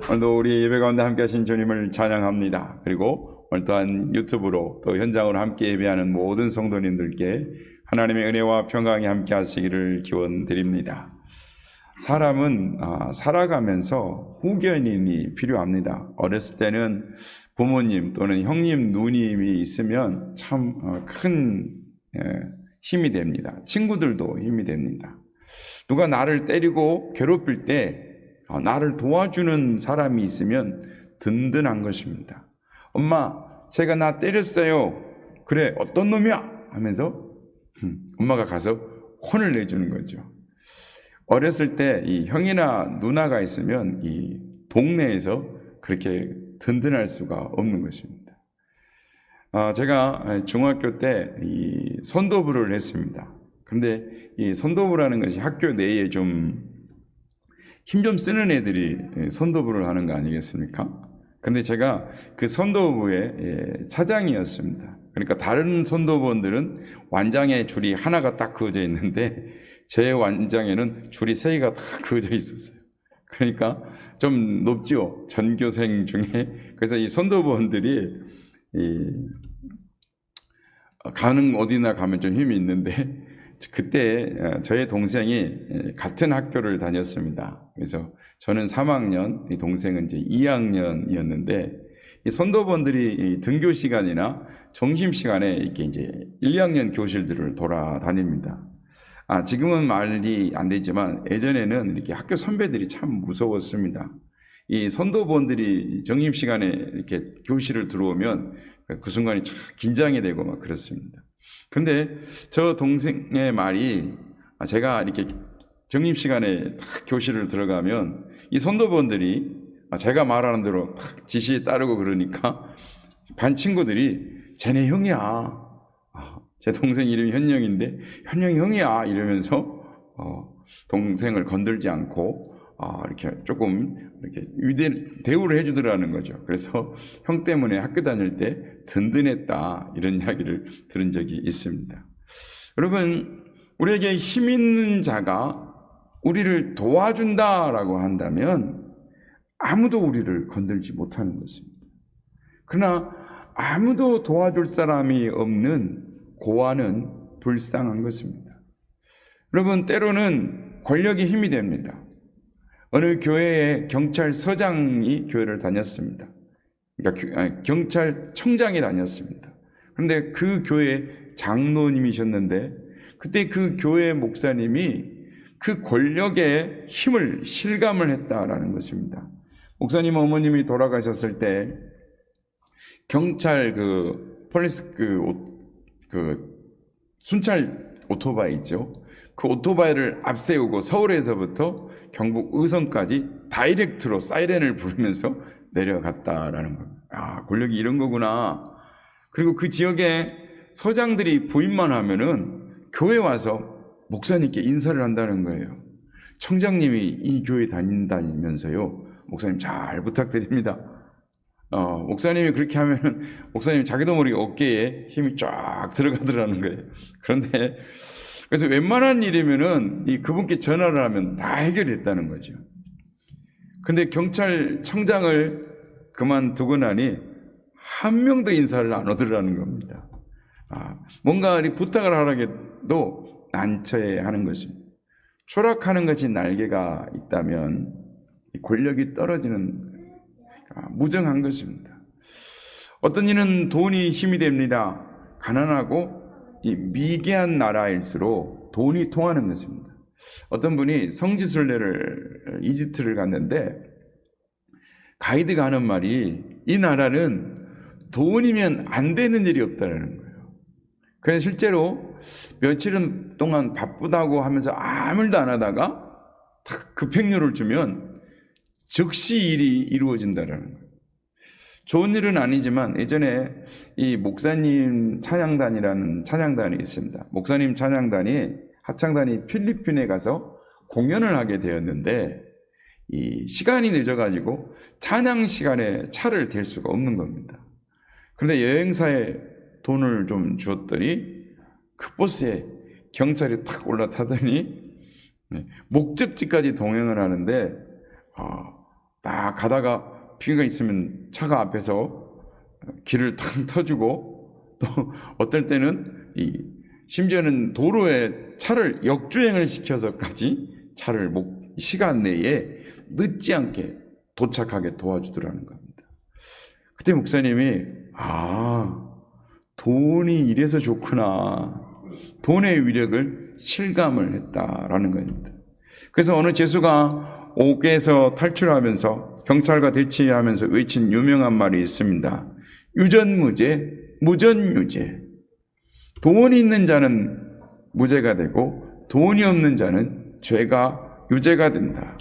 오늘도 우리 예배 가운데 함께 하신 주님을 찬양합니다. 그리고 오늘 또한 유튜브로 또 현장으로 함께 예배하는 모든 성도님들께 하나님의 은혜와 평강이 함께 하시기를 기원드립니다. 사람은 살아가면서 후견인이 필요합니다. 어렸을 때는 부모님 또는 형님, 누님이 있으면 참 큰 힘이 됩니다. 친구들도 힘이 됩니다. 누가 나를 때리고 괴롭힐 때 나를 도와주는 사람이 있으면 든든한 것입니다. 엄마, 제가 나 때렸어요. 그래, 어떤 놈이야? 하면서 엄마가 가서 혼을 내주는 거죠. 어렸을 때 이 형이나 누나가 있으면 이 동네에서 그렇게 든든할 수가 없는 것입니다. 제가 중학교 때 이 선도부를 했습니다. 그런데 이 선도부라는 것이 학교 내에 좀 힘 좀 쓰는 애들이 선도부를 하는 거 아니겠습니까? 근데 제가 그 선도부의 차장이었습니다. 그러니까 다른 선도부원들은 완장에 줄이 하나가 딱 그어져 있는데 제 완장에는 줄이 3개가 딱 그어져 있었어요. 그러니까 좀 높죠, 전교생 중에. 그래서 이 선도부원들이 어디나 가면 좀 힘이 있는데, 그때 저의 동생이 같은 학교를 다녔습니다. 그래서 저는 3학년, 동생은 이제 2학년이었는데, 이 선도부원들이 등교 시간이나 점심 시간에 이렇게 이제 1, 2학년 교실들을 돌아다닙니다. 지금은 말이 안 되지만 예전에는 이렇게 학교 선배들이 참 무서웠습니다. 이 선도부원들이 점심 시간에 이렇게 교실을 들어오면 그 순간이 참 긴장이 되고 막 그렇습니다. 근데 저 동생의 말이, 제가 이렇게 점심시간에 딱 교실을 들어가면 이 선도부원들이 제가 말하는 대로 딱 지시에 따르고 그러니까 반 친구들이 쟤네 형이야. 제 동생 이름이 현영인데 현영이 형이야 이러면서 동생을 건들지 않고 이렇게 조금 이렇게 대우를 해주더라는 거죠. 그래서 형 때문에 학교 다닐 때 든든했다, 이런 이야기를 들은 적이 있습니다. 여러분, 우리에게 힘 있는 자가 우리를 도와준다라고 한다면 아무도 우리를 건들지 못하는 것입니다. 그러나 아무도 도와줄 사람이 없는 고아는 불쌍한 것입니다. 여러분, 때로는 권력이 힘이 됩니다. 어느 교회의 경찰서장이 교회를 다녔습니다. 그러니까 경찰청장이 다녔습니다. 그런데 그 교회 장로님이셨는데 그때 그 교회 목사님이 그 권력의 힘을 실감을 했다라는 것입니다. 목사님 어머님이 돌아가셨을 때 경찰 폴리스 순찰 오토바이 있죠. 그 오토바이를 앞세우고 서울에서부터 경북 의성까지 다이렉트로 사이렌을 부르면서 내려갔다라는 겁니다. 권력이 이런 거구나. 그리고 그 지역에 서장들이 부임만 하면은 교회 와서 목사님께 인사를 한다는 거예요. 청장님이 이 교회 다닌다면서요, 목사님 잘 부탁드립니다. 목사님이 그렇게 하면은 목사님 자기도 모르게 어깨에 힘이 쫙 들어가더라는 거예요. 그런데 그래서 웬만한 일이면은 그분께 전화를 하면 다 해결했다는 거죠. 근데 경찰청장을 그만두고 나니 한 명도 인사를 안 하더라는 겁니다. 뭔가 부탁을 하라게도 난처해 하는 것입니다. 추락하는 것이 날개가 있다면 권력이 떨어지는 무정한 것입니다. 어떤 이는 돈이 힘이 됩니다. 가난하고 이 미개한 나라일수록 돈이 통하는 것입니다. 어떤 분이 성지순례를 이집트를 갔는데 가이드가 하는 말이, 이 나라는 돈이면 안 되는 일이 없다는 거예요. 그래서 실제로 며칠 동안 바쁘다고 하면서 아무 일도 안 하다가 딱 급행료를 주면 즉시 일이 이루어진다는 거예요. 좋은 일은 아니지만 예전에 이 목사님 찬양단이라는 찬양단이 있습니다. 목사님 찬양단이 합창단이 필리핀에 가서 공연을 하게 되었는데 이 시간이 늦어가지고 찬양 시간에 차를 댈 수가 없는 겁니다. 그런데 여행사에 돈을 좀 주었더니 그 버스에 경찰이 탁 올라타더니 목적지까지 동행을 하는데 딱 가다가 비가 있으면 차가 앞에서 길을 탁 터주고, 또 어떨 때는 심지어는 도로에 차를 역주행을 시켜서까지 차를 시간 내에 늦지 않게 도착하게 도와주더라는 겁니다. 그때 목사님이 돈이 이래서 좋구나, 돈의 위력을 실감을 했다라는 겁니다. 그래서 어느 죄수가 옥에서 탈출하면서 경찰과 대치하면서 외친 유명한 말이 있습니다. 유전무죄, 무전유죄. 돈이 있는 자는 무죄가 되고 돈이 없는 자는 죄가 유죄가 된다.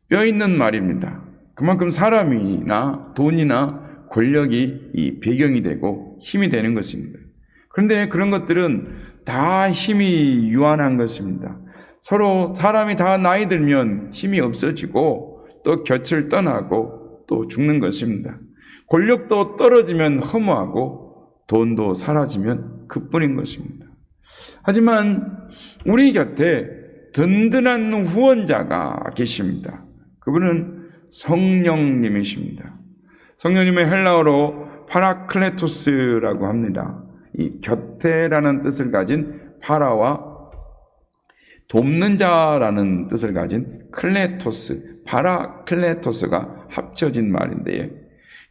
뼈 있는 말입니다. 그만큼 사람이나 돈이나 권력이 이 배경이 되고 힘이 되는 것입니다. 그런데 그런 것들은 다 힘이 유한한 것입니다. 서로 사람이 다 나이 들면 힘이 없어지고 또 곁을 떠나고 또 죽는 것입니다. 권력도 떨어지면 허무하고 돈도 사라지면 그뿐인 것입니다. 하지만 우리 곁에 든든한 후원자가 계십니다. 그분은 성령님이십니다. 성령님의 헬라어로 파라클레토스라고 합니다. 이 곁에라는 뜻을 가진 파라와 돕는 자라는 뜻을 가진 클레토스, 파라클레토스가 합쳐진 말인데요.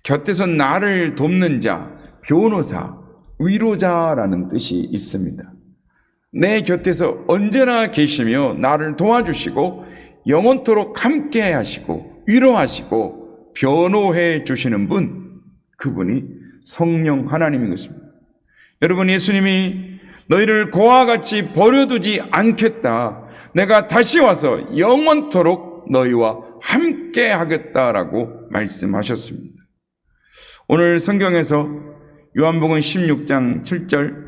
곁에서 나를 돕는 자, 변호사, 위로자라는 뜻이 있습니다. 내 곁에서 언제나 계시며 나를 도와주시고 영원토록 함께 하시고 위로하시고 변호해 주시는 분, 그분이 성령 하나님인 것입니다. 여러분, 예수님이 너희를 고와 같이 버려두지 않겠다, 내가 다시 와서 영원토록 너희와 함께 하겠다라고 말씀하셨습니다. 오늘 성경에서 요한복음 16장 7절,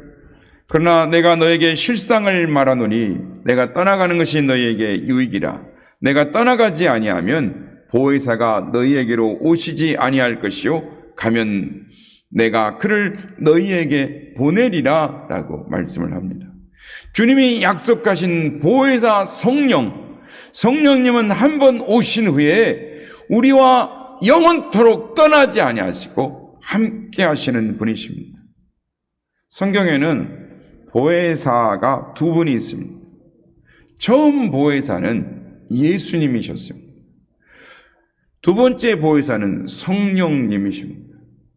그러나 내가 너에게 실상을 말하노니 내가 떠나가는 것이 너희에게 유익이라. 내가 떠나가지 아니하면 보혜사가 너희에게로 오시지 아니할 것이요 가면 내가 그를 너희에게 보내리라 라고 말씀을 합니다. 주님이 약속하신 보혜사 성령님은 한 번 오신 후에 우리와 영원토록 떠나지 아니하시고 함께 하시는 분이십니다. 성경에는 보혜사가 두 분이 있습니다. 처음 보혜사는 예수님이셨습니다. 두 번째 보혜사는 성령님이십니다.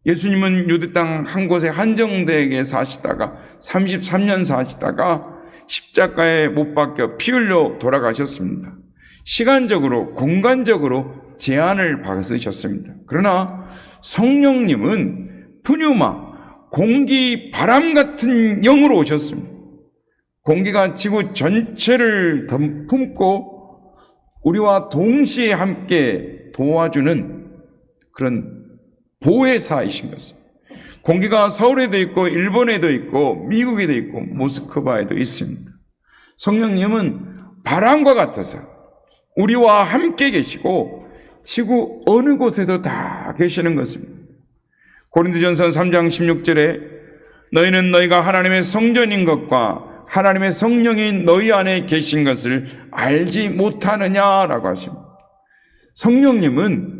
예수님은 유대 땅 한 곳에 한정되게 사시다가 33년 사시다가 십자가에 못 박혀 피 흘려 돌아가셨습니다. 시간적으로 공간적으로 제한을 받으셨습니다. 그러나 성령님은 푸뉴마, 공기, 바람 같은 영으로 오셨습니다. 공기가 지구 전체를 품고 우리와 동시에 함께 도와주는 그런 보혜사이신 것입니다. 공기가 서울에도 있고 일본에도 있고 미국에도 있고 모스크바에도 있습니다. 성령님은 바람과 같아서 우리와 함께 계시고 지구 어느 곳에도 다 계시는 것입니다. 고린도전서 3장 16절에 너희는 너희가 하나님의 성전인 것과 하나님의 성령이 너희 안에 계신 것을 알지 못하느냐라고 하십니다. 성령님은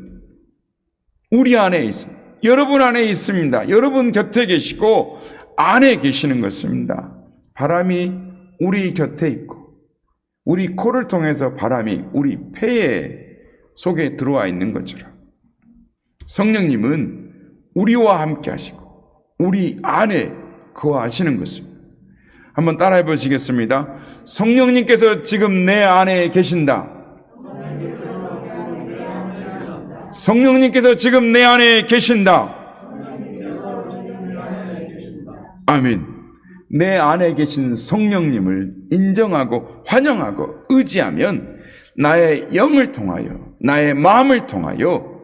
우리 안에 있습니다. 여러분 안에 있습니다. 여러분 곁에 계시고 안에 계시는 것입니다. 바람이 우리 곁에 있고 우리 코를 통해서 바람이 우리 폐 속에 들어와 있는 것처럼 성령님은 우리와 함께 하시고 우리 안에 거하시는 것입니다. 한번 따라해 보시겠습니다. 성령님께서 지금 내 안에 계신다. 성령님께서 지금 내 안에 계신다. 아멘. 내 안에 계신 성령님을 인정하고 환영하고 의지하면 나의 영을 통하여 나의 마음을 통하여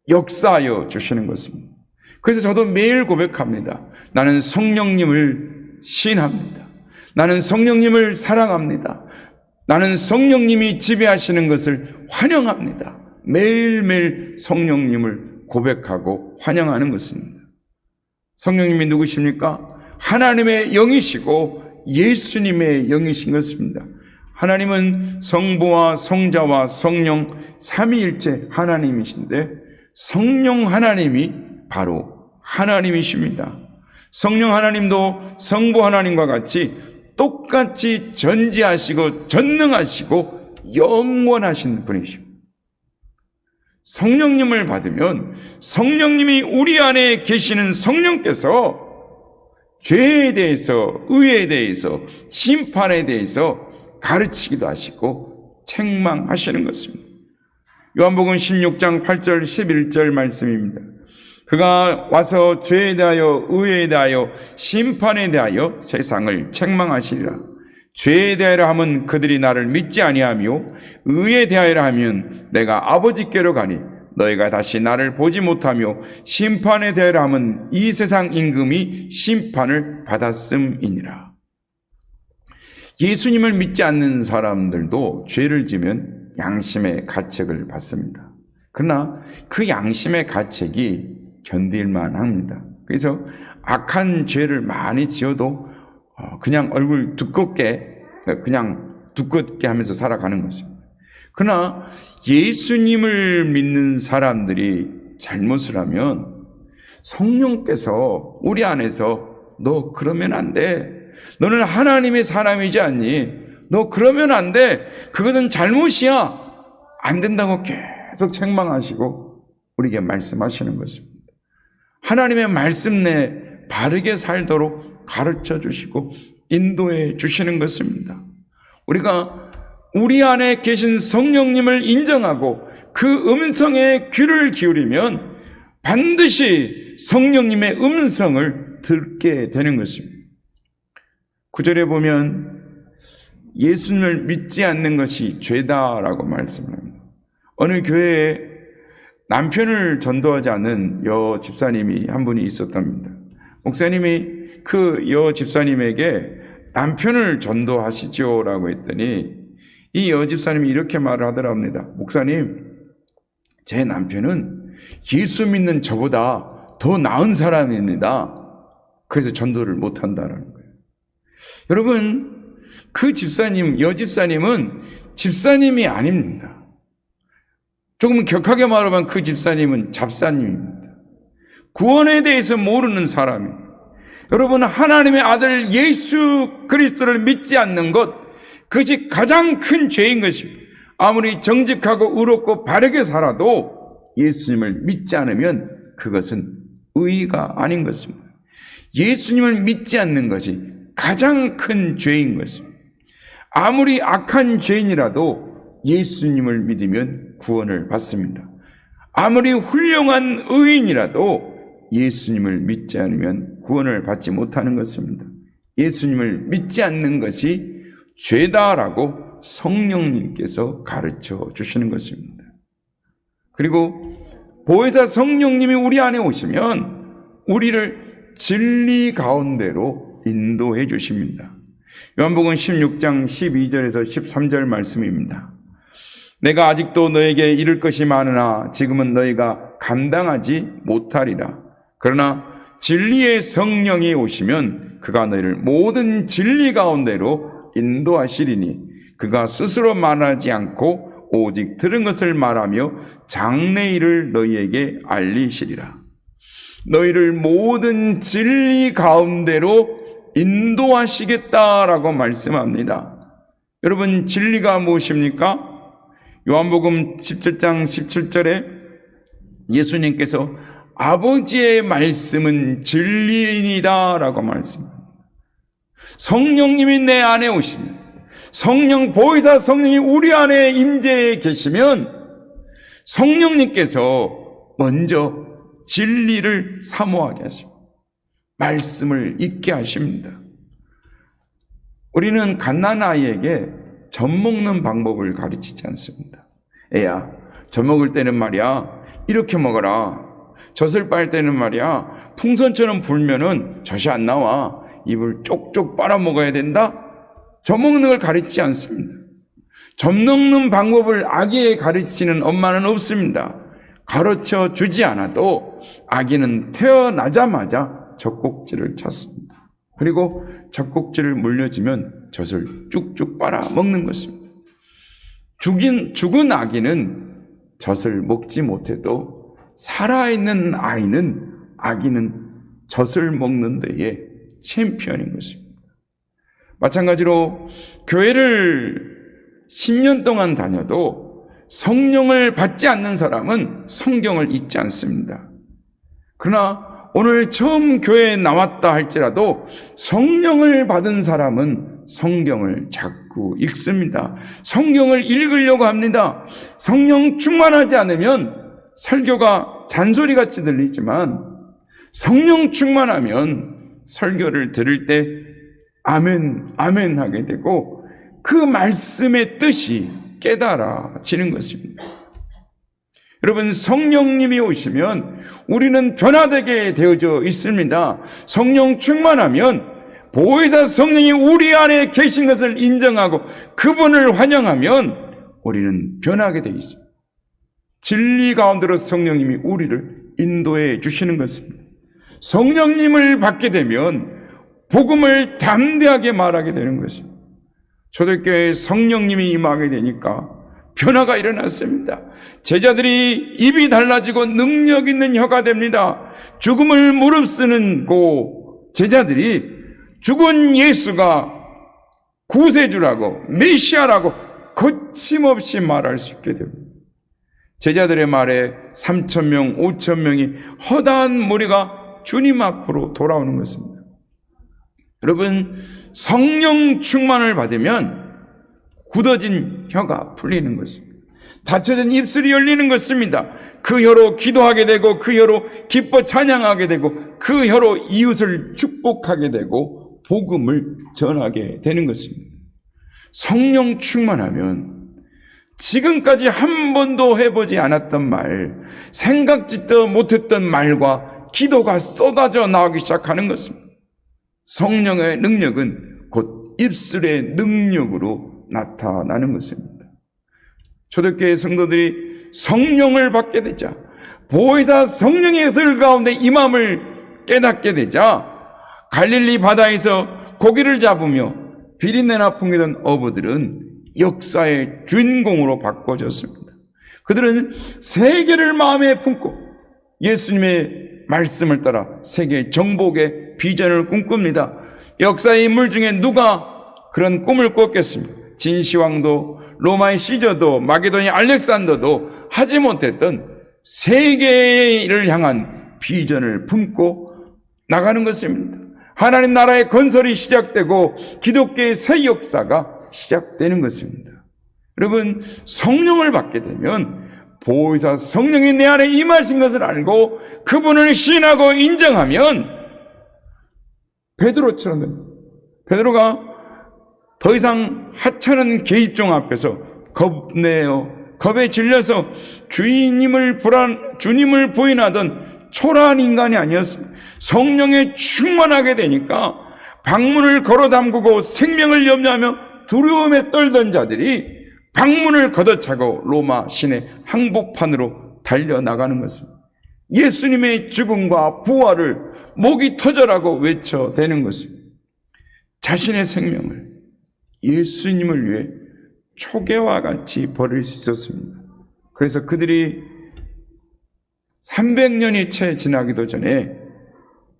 역사하여 주시는 것입니다. 그래서 저도 매일 고백합니다. 나는 성령님을 신합니다. 나는 성령님을 사랑합니다. 나는 성령님이 지배하시는 것을 환영합니다. 매일매일 성령님을 고백하고 환영하는 것입니다. 성령님이 누구십니까? 하나님의 영이시고 예수님의 영이신 것입니다. 하나님은 성부와 성자와 성령 삼위일체 하나님이신데 성령 하나님이 바로 하나님이십니다. 성령 하나님도 성부 하나님과 같이 똑같이 전지하시고 전능하시고 영원하신 분이십니다. 성령님을 받으면 성령님이 우리 안에 계시는 성령께서 죄에 대해서, 의에 대해서, 심판에 대해서 가르치기도 하시고 책망하시는 것입니다. 요한복음 16장 8절 11절 말씀입니다. 그가 와서 죄에 대하여, 의에 대하여, 심판에 대하여 세상을 책망하시리라. 죄에 대하여 하면 그들이 나를 믿지 아니하며 의에 대하여 하면 내가 아버지께로 가니 너희가 다시 나를 보지 못하며 심판에 대하여 하면 이 세상 임금이 심판을 받았음이니라. 예수님을 믿지 않는 사람들도 죄를 지면 양심의 가책을 받습니다. 그러나 그 양심의 가책이 견딜만 합니다. 그래서 악한 죄를 많이 지어도 그냥 얼굴 두껍게 하면서 살아가는 것입니다. 그러나 예수님을 믿는 사람들이 잘못을 하면 성령께서 우리 안에서 너 그러면 안 돼. 너는 하나님의 사람이지 않니? 너 그러면 안 돼. 그것은 잘못이야. 안 된다고 계속 책망하시고 우리에게 말씀하시는 것입니다. 하나님의 말씀 내 바르게 살도록 가르쳐 주시고 인도해 주시는 것입니다. 우리가 우리 안에 계신 성령님을 인정하고 그 음성에 귀를 기울이면 반드시 성령님의 음성을 듣게 되는 것입니다. 9절에 보면 예수님을 믿지 않는 것이 죄다라고 말씀을 합니다. 어느 교회에 남편을 전도하지 않는 여 집사님이 한 분이 있었답니다. 목사님이 그 여 집사님에게 남편을 전도하시죠 라고 했더니 이 여 집사님이 이렇게 말을 하더랍니다. 목사님, 제 남편은 예수 믿는 저보다 더 나은 사람입니다. 그래서 전도를 못한다라는 거예요. 여러분, 그 집사님, 여 집사님은 집사님이 아닙니다. 조금 격하게 말하면 그 집사님은 잡사님입니다. 구원에 대해서 모르는 사람입니다. 여러분, 하나님의 아들 예수 그리스도를 믿지 않는 것, 그것이 가장 큰 죄인 것입니다. 아무리 정직하고 의롭고 바르게 살아도 예수님을 믿지 않으면 그것은 의가 아닌 것입니다. 예수님을 믿지 않는 것이 가장 큰 죄인 것입니다. 아무리 악한 죄인이라도 예수님을 믿으면 구원을 받습니다. 아무리 훌륭한 의인이라도 예수님을 믿지 않으면 구원을 받지 못하는 것입니다. 예수님을 믿지 않는 것이 죄다라고 성령님께서 가르쳐 주시는 것입니다. 그리고 보혜사 성령님이 우리 안에 오시면 우리를 진리 가운데로 인도해 주십니다. 요한복음 16장 12절에서 13절 말씀입니다. 내가 아직도 너에게 이를 것이 많으나 지금은 너희가 감당하지 못하리라. 그러나 진리의 성령이 오시면 그가 너희를 모든 진리 가운데로 인도하시리니 그가 스스로 말하지 않고 오직 들은 것을 말하며 장래일을 너희에게 알리시리라. 너희를 모든 진리 가운데로 인도하시겠다라고 말씀합니다. 여러분, 진리가 무엇입니까? 요한복음 17장 17절에 예수님께서 아버지의 말씀은 진리이다 라고 말씀합니다. 성령님이 내 안에 오시면, 성령 보혜사 성령이 우리 안에 임재해 계시면 성령님께서 먼저 진리를 사모하게 하십니다. 말씀을 잊게 하십니다. 우리는 갓난아이에게 젖 먹는 방법을 가르치지 않습니다. 애야, 젖 먹을 때는 말이야 이렇게 먹어라. 젖을 빨 때는 말이야 풍선처럼 불면은 젖이 안 나와. 입을 쪽쪽 빨아 먹어야 된다. 젖 먹는 걸 가르치지 않습니다. 젖 먹는 방법을 아기에 가르치는 엄마는 없습니다. 가르쳐 주지 않아도 아기는 태어나자마자 젖꼭지를 찾습니다. 그리고 젖꼭지를 물려주면 젖을 쭉쭉 빨아 먹는 것입니다. 죽은 아기는 젖을 먹지 못해도 살아있는 아기는 젖을 먹는 데에 챔피언인 것입니다. 마찬가지로 교회를 10년 동안 다녀도 성령을 받지 않는 사람은 성경을 읽지 않습니다. 그러나 오늘 처음 교회에 나왔다 할지라도 성령을 받은 사람은 성경을 자꾸 읽습니다. 성경을 읽으려고 합니다. 성령 충만하지 않으면 설교가 잔소리같이 들리지만 성령 충만하면 설교를 들을 때 아멘, 아멘 하게 되고 그 말씀의 뜻이 깨달아지는 것입니다. 여러분, 성령님이 오시면 우리는 변화되게 되어져 있습니다. 성령 충만하면 보혜사 성령이 우리 안에 계신 것을 인정하고 그분을 환영하면 우리는 변하게 되어 있습니다. 진리 가운데로 성령님이 우리를 인도해 주시는 것입니다. 성령님을 받게 되면 복음을 담대하게 말하게 되는 것입니다. 초대교회에 성령님이 임하게 되니까 변화가 일어났습니다. 제자들이 입이 달라지고 능력 있는 혀가 됩니다. 죽음을 무릅쓰는 제자들이 죽은 예수가 구세주라고 메시아라고 거침없이 말할 수 있게 됩니다. 제자들의 말에 3,000명, 5,000명이 허다한 무리가 주님 앞으로 돌아오는 것입니다. 여러분, 성령 충만을 받으면 굳어진 혀가 풀리는 것입니다. 닫혀진 입술이 열리는 것입니다. 그 혀로 기도하게 되고 그 혀로 기뻐 찬양하게 되고 그 혀로 이웃을 축복하게 되고 복음을 전하게 되는 것입니다. 성령 충만하면 지금까지 한 번도 해보지 않았던 말, 생각지도 못했던 말과 기도가 쏟아져 나오기 시작하는 것입니다. 성령의 능력은 곧 입술의 능력으로 나타나는 것입니다. 초대교회 성도들이 성령을 받게 되자, 보혜사 성령의 들 가운데 임함을 깨닫게 되자 갈릴리 바다에서 고기를 잡으며 비린내나 풍기던 어부들은 역사의 주인공으로 바꿔졌습니다. 그들은 세계를 마음에 품고 예수님의 말씀을 따라 세계 정복의 비전을 꿈꿉니다. 역사의 인물 중에 누가 그런 꿈을 꿨겠습니까? 진시황도, 로마의 시저도, 마게도니아 알렉산더도 하지 못했던 세계를 향한 비전을 품고 나가는 것입니다. 하나님 나라의 건설이 시작되고 기독교의 새 역사가 시작되는 것입니다. 여러분, 성령을 받게 되면 보혜사 성령이 내 안에 임하신 것을 알고 그분을 신하고 인정하면 베드로처럼 베드로가 더 이상 하찮은 계집종 앞에서 겁에 질려서 주님을 부인하던 초라한 인간이 아니었습니다. 성령에 충만하게 되니까 방문을 걸어 담그고 생명을 염려하며 두려움에 떨던 자들이 방문을 걷어차고 로마 시내 항복판으로 달려나가는 것입니다. 예수님의 죽음과 부활을 목이 터져라고 외쳐대는 것입니다. 자신의 생명을 예수님을 위해 초계와 같이 버릴 수 있었습니다. 그래서 그들이 300년이 채 지나기도 전에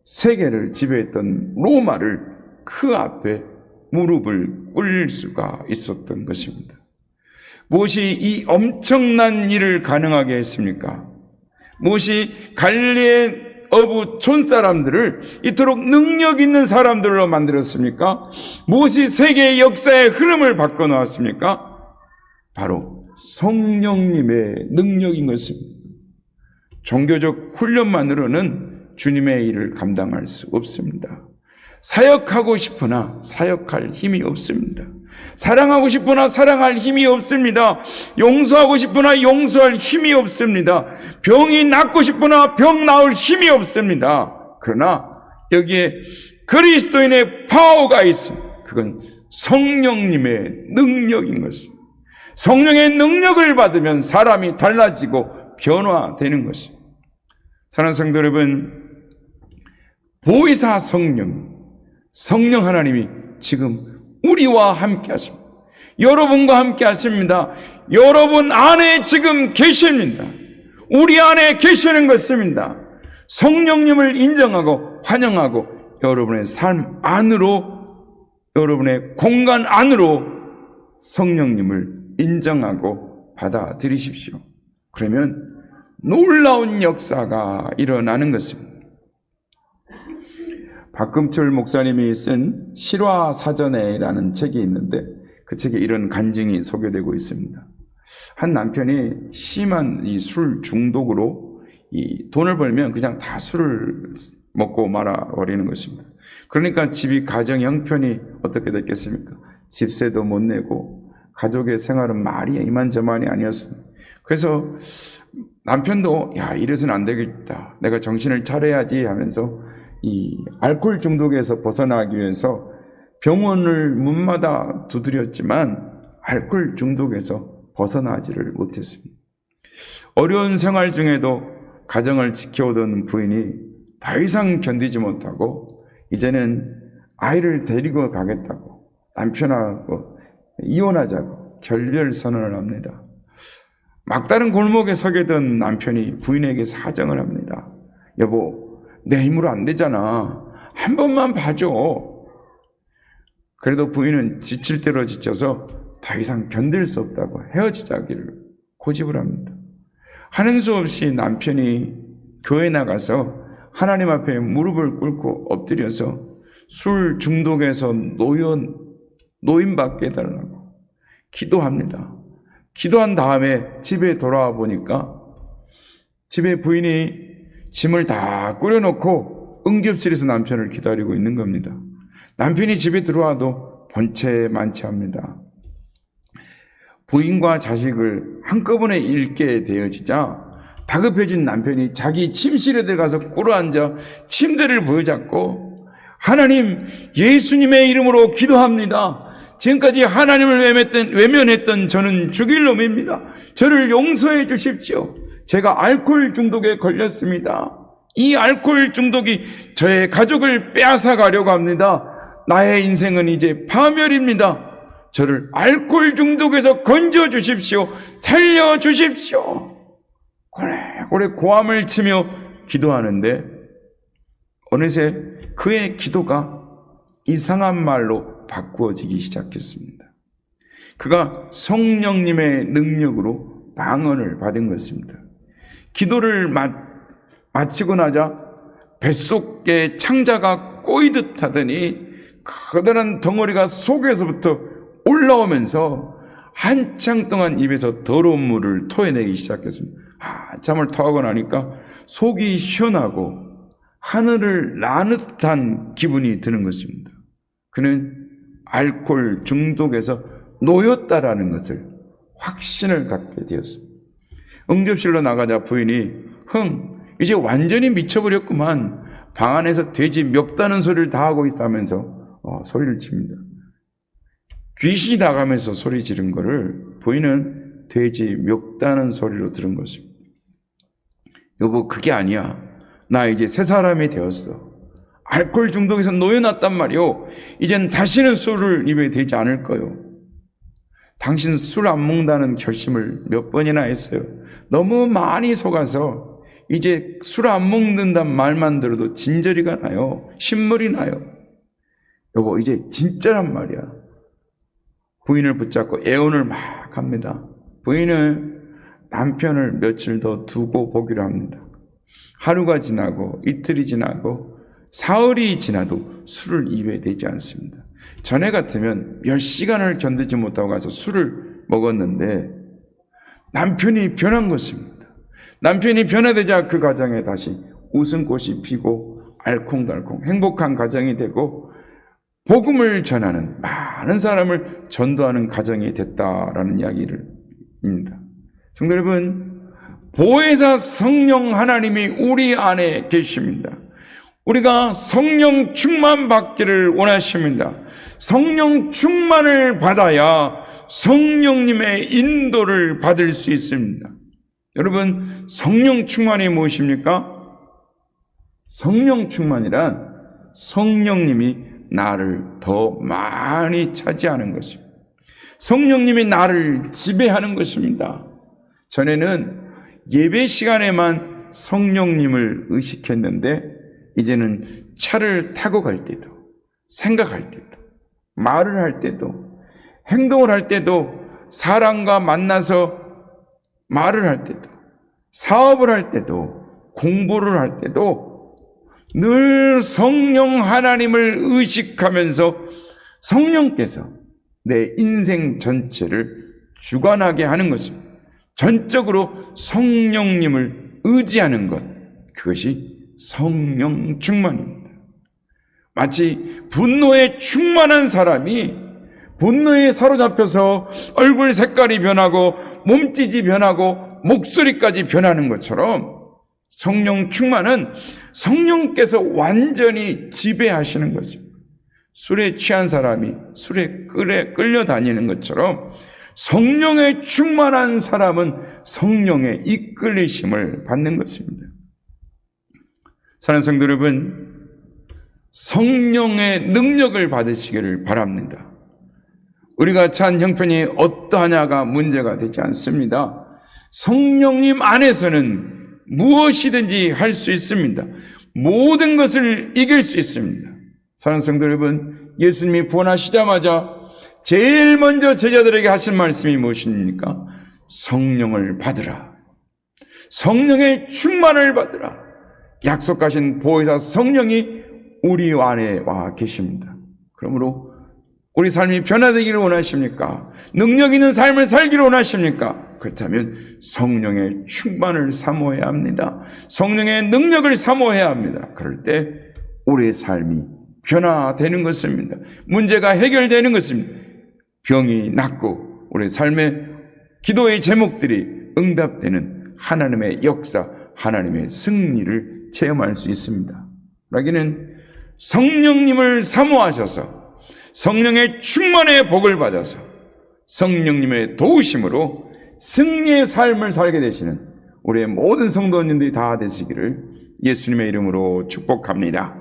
세계를 지배했던 로마를 그 앞에 무릎을 꿇릴 수가 있었던 것입니다. 무엇이 이 엄청난 일을 가능하게 했습니까? 무엇이 갈릴리의 어부 촌사람들을 이토록 능력 있는 사람들로 만들었습니까? 무엇이 세계의 역사의 흐름을 바꿔놓았습니까? 바로 성령님의 능력인 것입니다. 종교적 훈련만으로는 주님의 일을 감당할 수 없습니다. 사역하고 싶으나 사역할 힘이 없습니다. 사랑하고 싶으나 사랑할 힘이 없습니다. 용서하고 싶으나 용서할 힘이 없습니다. 병이 낫고 싶으나 병 나을 힘이 없습니다. 그러나 여기에 그리스도인의 파워가 있습니다. 그건 성령님의 능력인 것입니다. 성령의 능력을 받으면 사람이 달라지고 변화되는 것입니다. 사랑하는 성도 여러분, 보혜사 성령 하나님이 지금 우리와 함께 하십니다. 여러분과 함께 하십니다. 여러분 안에 지금 계십니다. 우리 안에 계시는 것입니다. 성령님을 인정하고 환영하고 여러분의 삶 안으로, 여러분의 공간 안으로 성령님을 인정하고 받아들이십시오. 그러면 놀라운 역사가 일어나는 것입니다. 박금철 목사님이 쓴 실화사전에라는 책이 있는데 그 책에 이런 간증이 소개되고 있습니다. 한 남편이 심한 이 술 중독으로 이 돈을 벌면 그냥 다 술을 먹고 말아버리는 것입니다. 그러니까 집이 가정 형편이 어떻게 됐겠습니까? 집세도 못 내고 가족의 생활은 말이 이만저만이 아니었습니다. 그래서 남편도 야, 이래서는 안 되겠다, 내가 정신을 차려야지 하면서 이 알코올 중독에서 벗어나기 위해서 병원을 문마다 두드렸지만 알코올 중독에서 벗어나지를 못했습니다. 어려운 생활 중에도 가정을 지켜오던 부인이 더 이상 견디지 못하고 이제는 아이를 데리고 가겠다고 남편하고 이혼하자고 결별 선언을 합니다. 막다른 골목에 서게 된 남편이 부인에게 사정을 합니다. 여보, 내 힘으로 안 되잖아. 한 번만 봐줘. 그래도 부인은 지칠 대로 지쳐서 더 이상 견딜 수 없다고 헤어지자기를 고집을 합니다. 하는 수 없이 남편이 교회 나가서 하나님 앞에 무릎을 꿇고 엎드려서 술 중독에서 노임받게 해달라고 기도합니다. 기도한 다음에 집에 돌아와 보니까 집에 부인이 짐을 다 꾸려놓고 응접실에서 남편을 기다리고 있는 겁니다. 남편이 집에 들어와도 본체 만취합니다. 부인과 자식을 한꺼번에 잃게 되어지자 다급해진 남편이 자기 침실에 들어가서 꿇어앉아 침대를 부여잡고 하나님, 예수님의 이름으로 기도합니다. 지금까지 하나님을 외면했던 저는 죽일 놈입니다. 저를 용서해 주십시오. 제가 알코올 중독에 걸렸습니다. 이 알코올 중독이 저의 가족을 빼앗아 가려고 합니다. 나의 인생은 이제 파멸입니다. 저를 알코올 중독에서 건져 주십시오. 살려 주십시오. 오래 고함을 치며 기도하는데 어느새 그의 기도가 이상한 말로 바꾸어지기 시작했습니다. 그가 성령님의 능력으로 방언을 받은 것입니다. 기도를 마치고 나자 뱃속에 창자가 꼬이듯 하더니 커다란 덩어리가 속에서부터 올라오면서 한창 동안 입에서 더러운 물을 토해내기 시작했습니다. 잠을 토하고 나니까 속이 시원하고 하늘을 나는 듯한 기분이 드는 것입니다. 그는 알코올 중독에서 놓였다라는 것을 확신을 갖게 되었습니다. 응접실로 나가자 부인이 이제 완전히 미쳐버렸구만. 방 안에서 돼지 멱다는 소리를 다 하고 있다면서 소리를 칩니다. 귀신이 나가면서 소리 지른 거를 부인은 돼지 멱다는 소리로 들은 것입니다. 여보, 그게 아니야. 나 이제 새 사람이 되었어. 알코올 중독에서 놓여놨단 말이오. 이젠 다시는 술을 입에 대지 않을 거요. 당신 술 안 먹는다는 결심을 몇 번이나 했어요. 너무 많이 속아서 이제 술 안 먹는다는 말만 들어도 진저리가 나요. 신물이 나요. 여보, 이제 진짜란 말이야. 부인을 붙잡고 애원을 막 합니다. 부인은 남편을 며칠 더 두고 보기로 합니다. 하루가 지나고 이틀이 지나고 사흘이 지나도 술을 입에 대지 않습니다. 전에 같으면 몇 시간을 견디지 못하고 가서 술을 먹었는데 남편이 변한 것입니다. 남편이 변화되자 그 가정에 다시 웃음꽃이 피고 알콩달콩 행복한 가정이 되고 복음을 전하는 많은 사람을 전도하는 가정이 됐다라는 이야기입니다. 성도 여러분, 보혜사 성령 하나님이 우리 안에 계십니다. 우리가 성령 충만 받기를 원하십니다. 성령 충만을 받아야 성령님의 인도를 받을 수 있습니다. 여러분, 성령 충만이 무엇입니까? 성령 충만이란 성령님이 나를 더 많이 차지하는 것입니다. 성령님이 나를 지배하는 것입니다. 전에는 예배 시간에만 성령님을 의식했는데 이제는 차를 타고 갈 때도, 생각할 때도, 말을 할 때도, 행동을 할 때도, 사람과 만나서 말을 할 때도, 사업을 할 때도, 공부를 할 때도 늘 성령 하나님을 의식하면서 성령께서 내 인생 전체를 주관하게 하는 것입니다. 전적으로 성령님을 의지하는 것, 그것이 성령 충만입니다. 마치 분노에 충만한 사람이 분노에 사로잡혀서 얼굴 색깔이 변하고 몸짓이 변하고 목소리까지 변하는 것처럼 성령 충만은 성령께서 완전히 지배하시는 것입니다. 술에 취한 사람이 술에 끌려다니는 것처럼 성령에 충만한 사람은 성령의 이끌리심을 받는 것입니다. 사랑하는 성도 여러분, 성령의 능력을 받으시기를 바랍니다. 우리가 찬 형편이 어떠하냐가 문제가 되지 않습니다. 성령님 안에서는 무엇이든지 할 수 있습니다. 모든 것을 이길 수 있습니다. 사랑하는 성도 여러분, 예수님이 부활하시자마자 제일 먼저 제자들에게 하신 말씀이 무엇입니까? 성령을 받으라. 성령의 충만을 받으라. 약속하신 보혜사 성령이 우리 안에 와 계십니다. 그러므로 우리 삶이 변화되기를 원하십니까? 능력 있는 삶을 살기를 원하십니까? 그렇다면 성령의 충만을 사모해야 합니다. 성령의 능력을 사모해야 합니다. 그럴 때 우리의 삶이 변화되는 것입니다. 문제가 해결되는 것입니다. 병이 낫고 우리 삶의 기도의 제목들이 응답되는 하나님의 역사, 하나님의 승리를 체험할 수 있습니다. 그러기는 성령님을 사모하셔서 성령의 충만의 복을 받아서 성령님의 도우심으로 승리의 삶을 살게 되시는 우리의 모든 성도님들이 다 되시기를 예수님의 이름으로 축복합니다.